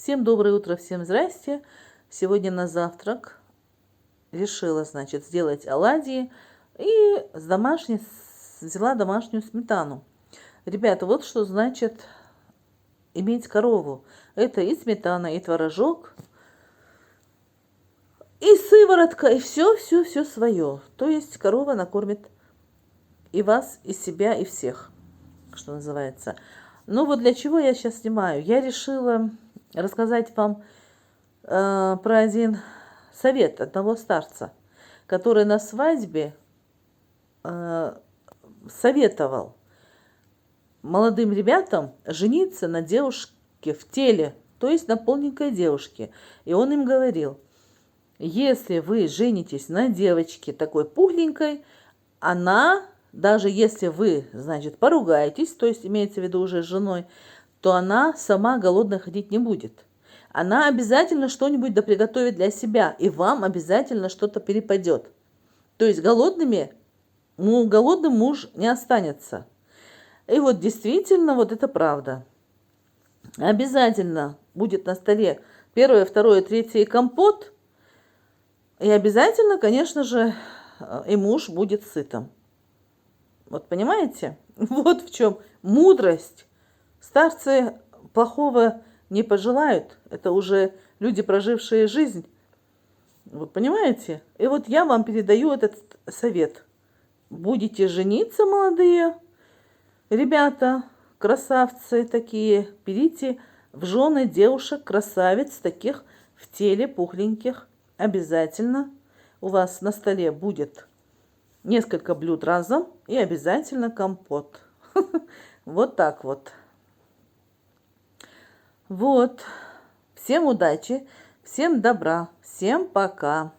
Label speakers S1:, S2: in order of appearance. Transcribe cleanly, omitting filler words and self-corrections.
S1: Всем доброе утро, всем здрасте. Сегодня на завтрак решила, значит, сделать оладьи и взяла домашнюю сметану. Ребята, вот что значит иметь корову. Это и сметана, и творожок, и сыворотка, и все свое. То есть корова накормит и вас, и себя, и всех, что называется. Ну вот для чего я сейчас снимаю? Я решила рассказать вам про один совет одного старца, который на свадьбе советовал молодым ребятам жениться на девушке в теле, то есть на полненькой девушке. И он им говорил: если вы женитесь на девочке такой пухленькой, она, даже если вы, значит, поругаетесь, то есть имеется в виду уже с женой, то она сама голодной ходить не будет. Она обязательно что-нибудь доприготовит для себя, и вам обязательно что-то перепадет. То есть голодным муж не останется. И вот действительно, вот это правда. Обязательно будет на столе первое, второе, третье и компот. И обязательно, конечно же, и муж будет сытым. Вот понимаете? Вот в чем мудрость. Старцы плохого не пожелают. Это уже люди, прожившие жизнь. Вот понимаете? И вот я вам передаю этот совет. Будете жениться, молодые ребята, красавцы такие, берите в жены девушек, красавиц таких в теле пухленьких. Обязательно у вас на столе будет несколько блюд разом и обязательно компот. Вот так вот. Вот. Всем удачи, всем добра, всем пока.